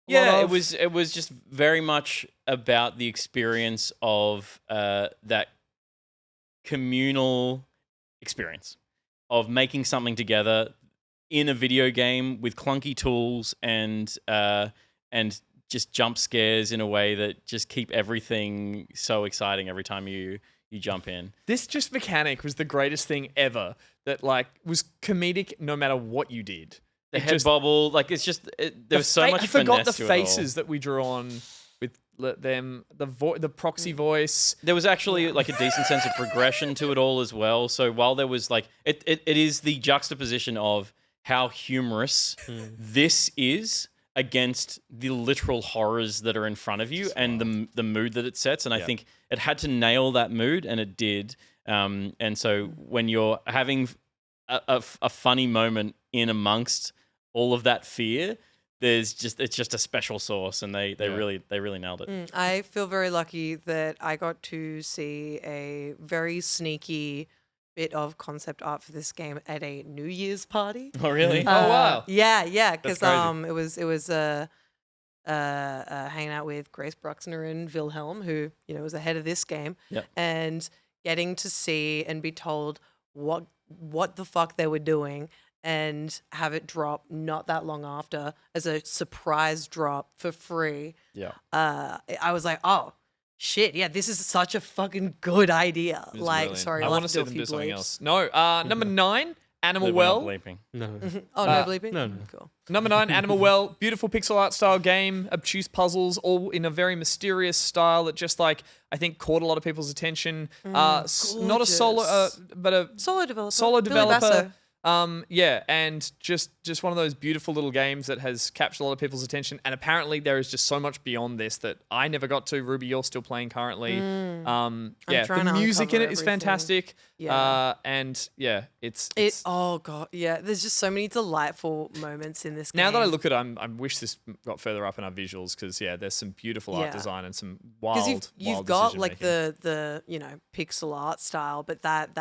Yeah, of- it was just very much about the experience of that communal experience of making something together in a video game with clunky tools and just jump scares in a way that just keep everything so exciting every time you jump in. This just mechanic was the greatest thing ever. That like was comedic no matter what you did. The It head just- bobble, like it's just there was so much I forgot the finesse to it all. faces that we drew on with them. The proxy voice. There was actually like a decent sense of progression to it all as well. So while there was like it is the juxtaposition of how humorous this is against the literal horrors that are in front of you and the mood that it sets. And I think it had to nail that mood, and it did. And so when you're having a funny moment in amongst all of that fear, it's just a special sauce, and they really nailed it. I feel very lucky that I got to see a very sneaky bit of concept art for this game at a New Year's party. Oh really? wow. Yeah, because crazy. it was hanging out with Grace Bruxner and Wilhelm, who was ahead of this game, Yep. and getting to see and be told what the fuck they were doing, and have it drop not that long after as a surprise drop for free. Yeah. I was like, oh shit, yeah, this is such a fucking good idea. It's Like, brilliant. sorry, I I'll want have to to see do a them do few something bleeps. else. No, number 9, Animal We're not Well. bleeping. No. Oh, no bleeping? no. Cool. Number 9, Animal Well. Beautiful pixel art style game, obtuse puzzles, all in a very mysterious style that just I think caught a lot of people's attention. Not a solo, gorgeous. but a Solo developer. solo Billy developer. Basso. And just one of those beautiful little games that has captured a lot of people's attention. And apparently there is just so much beyond this that I never got to. Ruby, you're still playing currently. trying The to music in uncover it is everything. fantastic. Yeah. It's Oh god, yeah. There's just so many delightful moments in this game. now that I look at it, I wish this got further up in our visuals because there's some beautiful art Yeah. design and some because wild. you've got like the pixel art style, but that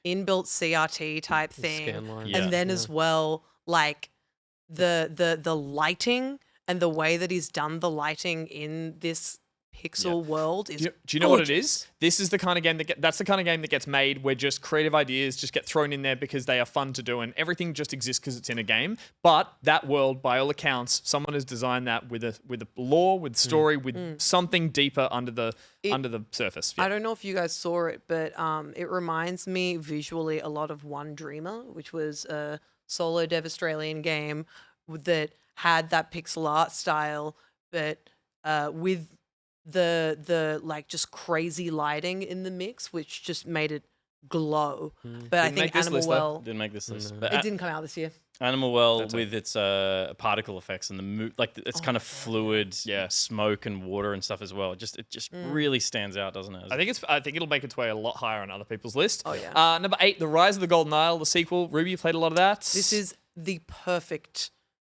inbuilt CRT type thing, Scan line. Yeah. and then as well like the lighting and the way that he's done the lighting in this pixel world is. Do you know what it gorgeous. is? This is the kind of game that's the kind of game that gets made where just creative ideas just get thrown in there because they are fun to do and everything just exists because it's in a game. But that world, by all accounts, someone has designed that with a lore, with story, with something deeper under the surface. Yeah. I don't know if you guys saw it, but it reminds me visually a lot of One Dreamer, which was a solo dev Australian game that had that pixel art style, but with the like just crazy lighting in the mix, which just made it glow. But I Didn't think make this Animal list, though. Well, Didn't make this list. No. But it didn't come out this year. Animal Well That's with its particle effects and the it's kind of fluid, smoke and water and stuff as well. It just really stands out, doesn't it? I think it'll make its way a lot higher on other people's list. Oh, yeah. Number 8, The Rise of the Golden Isle, the sequel. Ruby, you played a lot of that. This is the perfect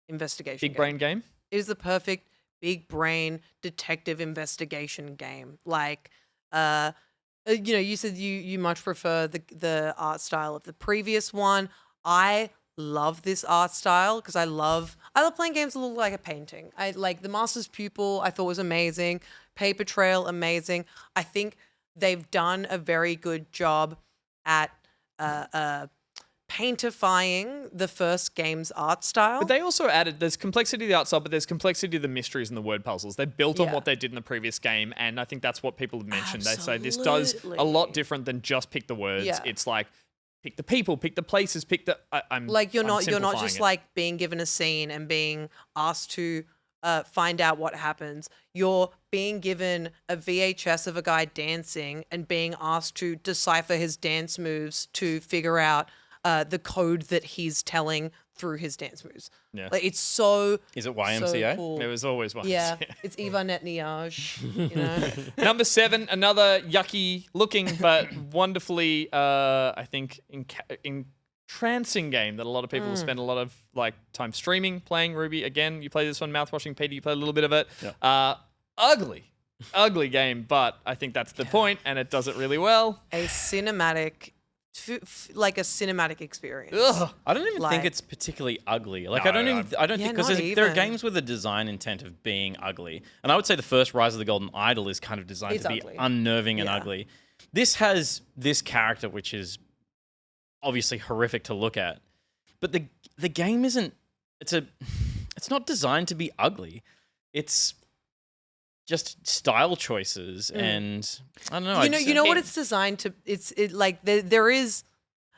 investigation big game. brain game. It is the perfect big brain detective investigation game. Like, you said you much prefer the art style of the previous one. I love this art style because I love playing games that look like a painting. I like The Master's Pupil. I thought was amazing. Paper Trail, amazing. I think they've done a very good job at paintifying the first game's art style. But they also added, there's complexity to the art style, but there's complexity to the mysteries and the word puzzles. They built on Yeah. what they did in the previous game, and I think that's what people have mentioned. They say this does a Absolutely. lot different than just pick the words. Yeah. It's like pick the people, pick the places, pick the. I'm Like you're I'm not just simplifying it. like being given a scene and being asked to find out what happens. You're being given a VHS of a guy dancing and being asked to decipher his dance moves to figure out the code that he's telling through his dance moves. Yeah. Like it's so. Is it So YMCA? cool. It was always one. Yeah, it's Ivan Netniage, you know. Number 7, another yucky looking but wonderfully, I think, entrancing game that a lot of people spend a lot of time streaming, playing. Ruby, again, you play this one, mouthwashing. Peter, you play a little bit of it. Yeah. Ugly game, but I think that's the point, and it does it really well. A cinematic, like a cinematic experience. Ugh. I don't even think Like- it's particularly ugly. Like No, I don't Yeah, think not because there are even. games with a design intent of being ugly, and I would say the first Rise of the Golden Idol is kind of designed It's to be ugly. unnerving and Yeah. ugly. This has this character which is obviously horrific to look at, but the game isn't. It's not designed to be ugly. It's just style choices and I don't know. You know what it's designed to. There is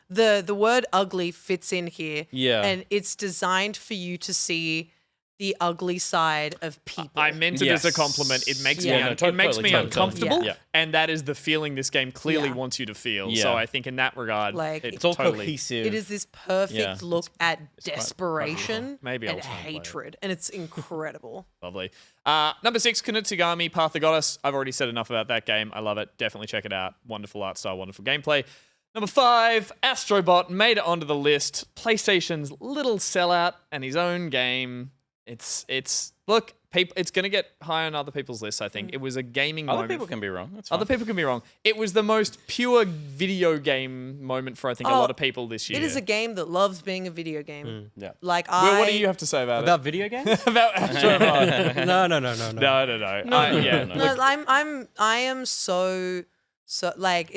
the word ugly fits in here. Yeah. And it's designed for you to see the ugly side of people. I meant it as a Yes. compliment. It makes Yeah. me No, it makes me totally. uncomfortable, Yeah. and that is the feeling this game clearly Yeah. wants you to feel. Yeah. So I think in that regard, Like, it's It's all totally cohesive. It is this perfect Yeah. look at quite desperation Maybe I'll and try and play it. hatred, and it's incredible. lovely. Number 6, Kunitsigami, Path of Goddess. I've already said enough about that game. I love it. Definitely check it out. Wonderful art style, wonderful gameplay. Number 5, Astrobot made it onto the list. PlayStation's little sellout and his own game. It's look, it's gonna get high on other people's lists. I think it was a gaming Other moment. people can be wrong. That's fine. Other people can be wrong. It was the most pure video game moment for I think a Oh, lot of people this year. It is a game that loves being a video game. Yeah. Like Will, what do you have to say about About video games? it? About Astrobot? No. No. Yeah. no. No, I am so like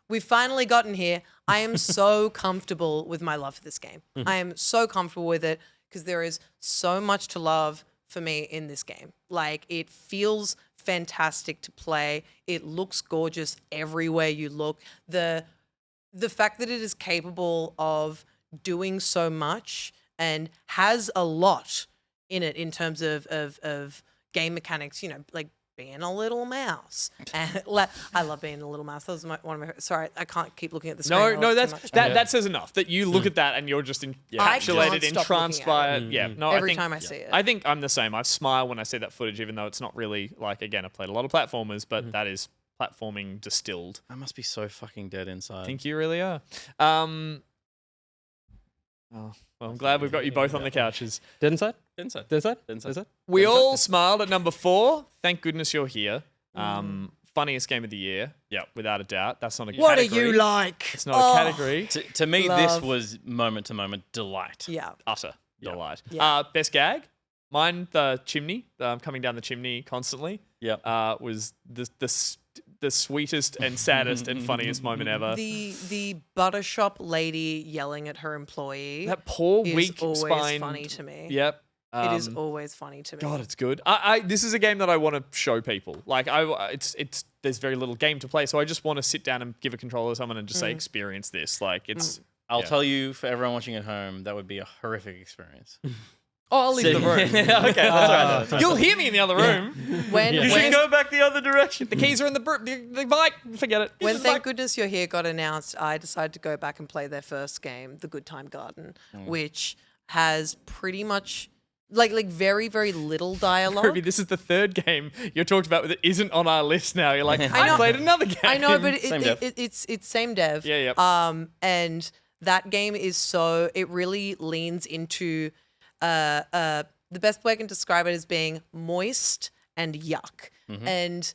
we've finally gotten here. I am so comfortable with my love for this game. I am so comfortable with it because there is so much to love for me in this game. Like, it feels fantastic to play. It looks gorgeous everywhere you look. The fact that it is capable of doing so much and has a lot in it in terms of game mechanics, you know, like being a little mouse. And I love being a little mouse. That was one of my. Sorry, I can't keep looking at the screen. I No, look that's too much. that says enough. That you look at that and you're just I encapsulated, can't stop entranced looking by at it. Yeah, no, Every I think, time I see it. I think I'm the same. I smile when I see that footage, even though it's not really like. Again, I've played a lot of platformers, but that is platforming distilled. I must be so fucking dead inside. I think you really are. Oh, well, I'm glad we've got you both on the couches. Dead inside? Inside. Dead inside? Inside. Dead inside? We all smiled at number 4. Thank goodness you're here. Funniest game of the year. Yeah, without a doubt. That's not a What category. are you like? It's not a category. To me, this Love. was moment to moment delight. Yeah. Utter delight. Yeah. Best gag? Mine, the chimney. Coming down the chimney constantly. Yep. Was the sweetest and saddest and funniest moment ever. The butter shop lady yelling at her employee That poor is weak always spine. funny to me. Yep. It is always funny to me. God, it's good. This is a game that I want to show people. Like, there's very little game to play, so I just want to sit down and give a controller to someone and just say, experience this. Like, it's. I'll Yeah. tell you, for everyone watching at home, that would be a horrific experience. Oh, I'll leave the room. Okay, that's all right. You'll hear me in the other room. When Go back the other direction. The keys are in the bike. Forget it. when It's Thank like- Goodness You're Here got announced, I decided to go back and play their first game, The Good Time Garden, which has pretty much like very, very little dialogue. Ruby, this is the third game you're talked about that isn't on our list now. You're like, I know. played another game. I know, but Same dev. it's same dev. Yeah, yeah. And that game is so it really leans into the best way I can describe it as being moist and yuck. And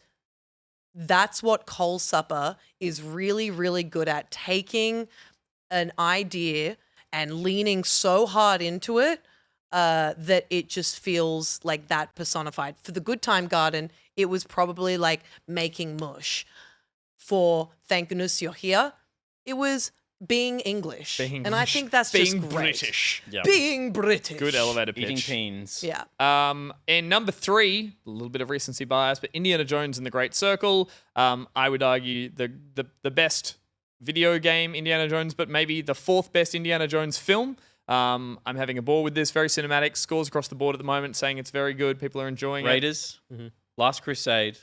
that's what Coal Supper is really, really good at, taking an idea and leaning so hard into it that it just feels like that personified. For the Good Time Garden, it was probably like making mush. For Thank Goodness You're Here, it was being English. And I think that's being just great. British. Yeah. Being British. Good elevator Eating pitch. teens. Yeah. And number 3, a little bit of recency bias, but Indiana Jones and the Great Circle. I would argue the best video game Indiana Jones, but maybe the 4th best Indiana Jones film. I'm having a ball with this. Very cinematic. Scores across the board at the moment saying it's very good. People are enjoying it. Raiders, Last Crusade,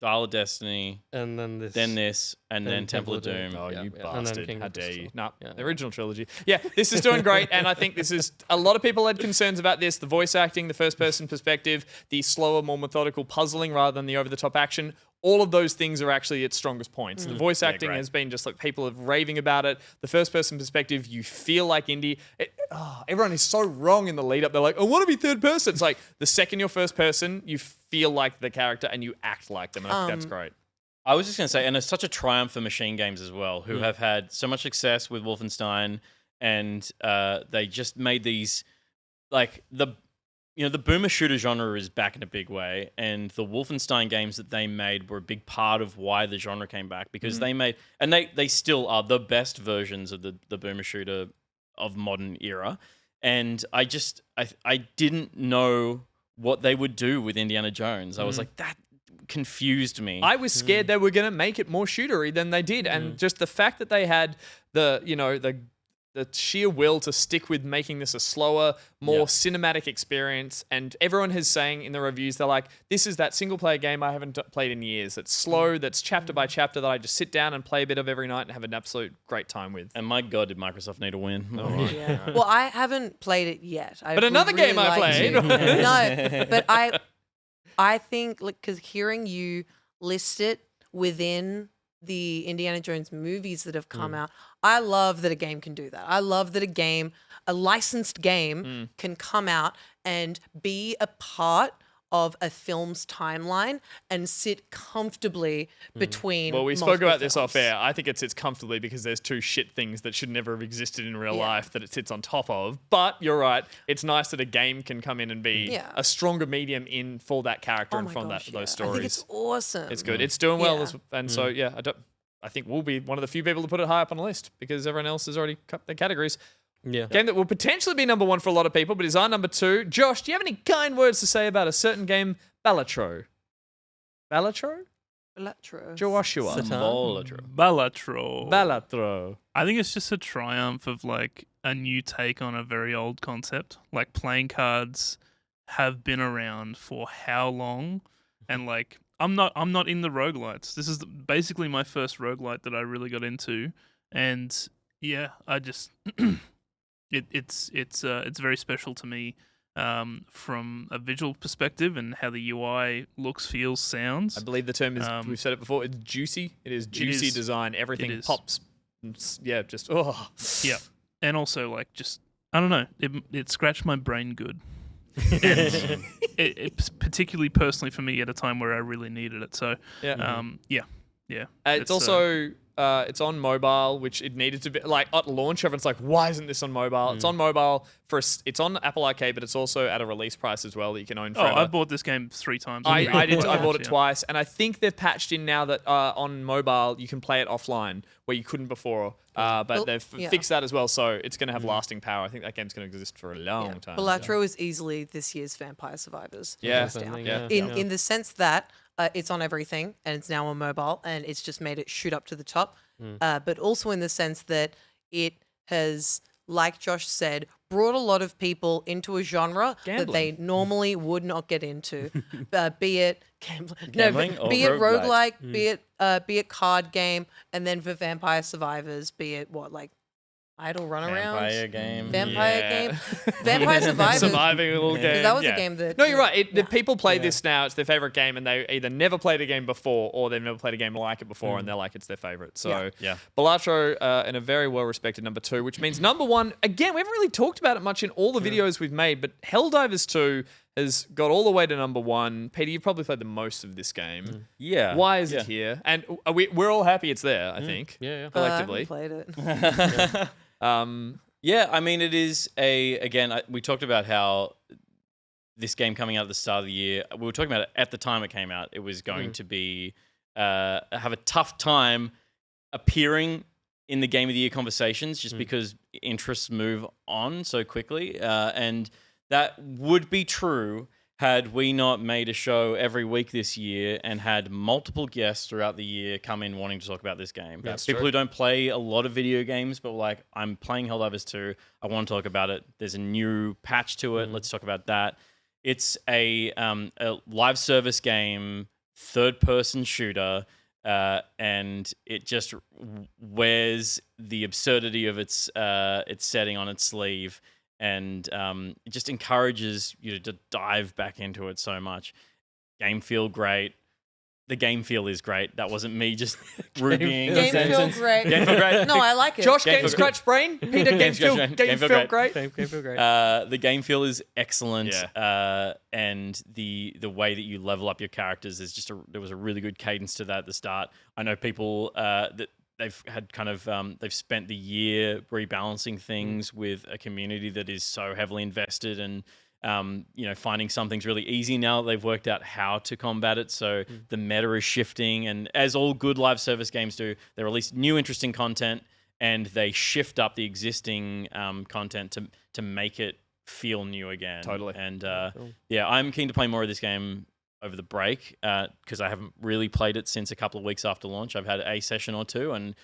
Dial of Destiny, And then this. and then Temple of Doom. Oh, Yeah, you yeah. And then bastard. King How of dare you? Crystal. No, Yeah. the original trilogy. Yeah, this is doing great. And I think this is, a lot of people had concerns about this. The voice acting, the first person perspective, the slower, more methodical puzzling rather than the over the top action. All of those things are actually its strongest points. The voice acting great. has been just like people are raving about it. The first person perspective, you feel like indie. Everyone is so wrong in the lead up. They're like, I want to be third person. It's like the second you're first person, you feel like the character and you act like them. And I think that's great. I was just going to say, and it's such a triumph for Machine Games as well, who have had so much success with Wolfenstein, and they just made these, like, the boomer shooter genre is back in a big way, and the Wolfenstein games that they made were a big part of why the genre came back, because they made, and they still are the best versions of the boomer shooter of modern era, and I didn't know what they would do with Indiana Jones. I was like, that confused me. I was scared they were going to make it more shootery than they did, and just the fact that they had the the sheer will to stick with making this a slower, more cinematic experience. And everyone is saying in the reviews, they're like, this is that single player game I haven't played in years. That's slow, that's chapter by chapter that I just sit down and play a bit of every night and have an absolute great time with. And my God, did Microsoft need a win? Yeah. Well, I haven't played it yet. But another game I played. No, but I think, because hearing you list it within the Indiana Jones movies that have come out, I love that a game can do that. I love that a licensed game can come out and be a part of a film's timeline and sit comfortably between. Well, we spoke about this films. off air. I think it sits comfortably because there's two shit things that should never have existed in real life that it sits on top of. But you're right. It's nice that a game can come in and be a stronger medium in for that character and from those stories. I think it's awesome. It's good. It's doing well, and so I think we'll be one of the few people to put it high up on the list because everyone else has already cut their categories. Yeah. Game that will potentially be number one for a lot of people, but is our number two. Josh, do you have any kind words to say about a certain game, Balatro? Balatro? Balatro. Joshua. Balatro. Balatro. I think it's just a triumph of like a new take on a very old concept. Like playing cards have been around for how long, and like I'm not in the roguelites. This is basically my first roguelite that I really got into, and yeah, I just it's very special to me from a visual perspective and how the UI looks, feels, sounds. I believe the term is, we've said it before, it's juicy. It is juicy design. Everything pops. Yeah, just, oh. Yeah. And also, like, just, I don't know, it scratched my brain good. And it particularly personally for me at a time where I really needed it. So, yeah. It's also... it's on mobile, which it needed to be. Like at launch, everyone's like, "Why isn't this on mobile?" It's on mobile it's on Apple Arcade, but it's also at a release price as well that you can own forever. I bought this game 3 times. I bought it twice, and I think they've patched in now that on mobile you can play it offline where you couldn't before. But they've fixed that as well, so it's going to have lasting power. I think that game's going to exist for a long time. Balatro is easily this year's Vampire Survivors. Yeah, In the sense that it's on everything and it's now on mobile and it's just made it shoot up to the top. But also in the sense that it has, like Josh said, brought a lot of people into a genre that they normally would not get into. Be it gambling, or be it roguelike. be it card game, and then for Vampire Survivors, be it idle runaround? Vampire game. Vampire Survivors. Surviving a little game. That was a game that... No, you're right. The people play this now. It's their favorite game, and they either never played a game before or they've never played a game like it before, and they're like, it's their favorite. So, Balatro in a very well-respected number 2, which means number 1, again, we haven't really talked about it much in all the videos we've made, but Helldivers 2 has got all the way to number 1. Peter, you've probably played the most of this game. Yeah. Why is it here? And we're all happy it's there, I think. Collectively. I haven't played it. Yeah, I mean, it is we talked about how this game coming out at the start of the year, we were talking about it at the time it came out, it was going to be, have a tough time appearing in the Game of the Year conversations just because interests move on so quickly. And that would be true had we not made a show every week this year and had multiple guests throughout the year come in wanting to talk about this game. People who don't play a lot of video games, but were like, I'm playing Helldivers 2, I want to talk about it. There's a new patch to it, let's talk about that. It's a live service game, third-person shooter, and it just wears the absurdity of its setting on its sleeve. And it just encourages you to dive back into it so much. Game feel great. The game feel is great. That wasn't me just rubying. Game feel great. Game feel great. No, I like it. Josh, game scratch brain. Peter, game feel great. Game feel great. The game feel is excellent. Yeah. And the way that you level up your characters is just there was a really good cadence to that at the start. I know people that they've had they've spent the year rebalancing things with a community that is so heavily invested and finding something's really easy now that they've worked out how to combat it. So the meta is shifting, and as all good live service games do, they release new interesting content and they shift up the existing content to make it feel new again. Totally. And I'm keen to play more of this game over the break because I haven't really played it since a couple of weeks after launch. I've had a session or two, and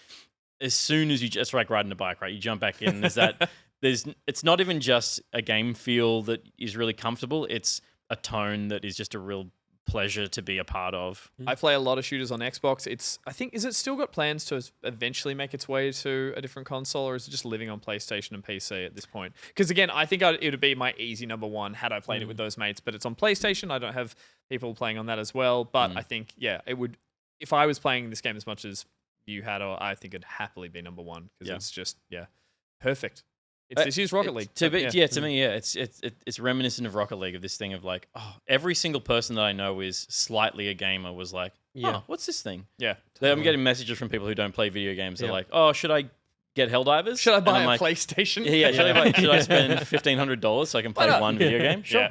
as soon as it's like riding a bike, right? You jump back in. There's that. It's not even just a game feel that is really comfortable. It's a tone that is just a real pleasure to be a part of. I play a lot of shooters on Xbox. Is it still got plans to eventually make its way to a different console, or is it just living on PlayStation and PC at this point? Because again, I think it would be my easy number one had I played it with those mates, but it's on PlayStation. I don't have people playing on that as well, but I think, it would, if I was playing this game as much as you had, I think it'd happily be number one, because it's just, perfect. It's this year's Rocket League. To me, it's reminiscent of Rocket League, of this thing of like, every single person that I know is slightly a gamer was like, what's this thing? Yeah. I'm getting messages from people who don't play video games. They're like, should I get Helldivers? Should I buy a like, PlayStation? Yeah, should I spend $1,500 so I can play one video game? Sure.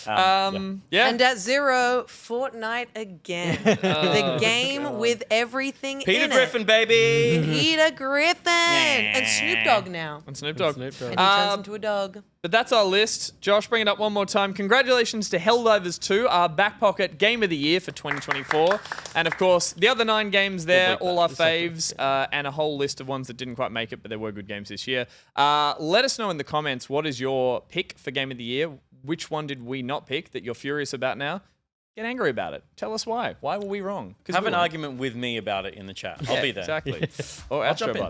And at 0, Fortnite again. The game with everything Peter in Griffin, it. baby. Peter Griffin. And Snoop Dogg now. And Snoop Dogg. And he turns into a dog. But that's our list. Josh, bring it up one more time. Congratulations to Helldivers 2, our back pocket game of the year for 2024. And of course, the other 9 games there, all our faves, and a whole list of ones that didn't quite make it, but there were good games this year. Let us know in the comments, what is your pick for game of the year? Which one did we not pick that you're furious about now? Get angry about it. Tell us why. Why were we wrong? Have an argument with me about it in the chat. I'll be there. Exactly. Or I'll jump in.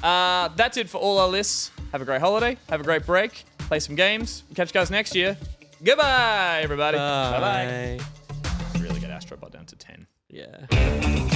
Astrobot. That's it for all our lists. Have a great holiday. Have a great break. Play some games. Catch you guys next year. Goodbye, everybody. Bye. Really get Astrobot down to 10. Yeah.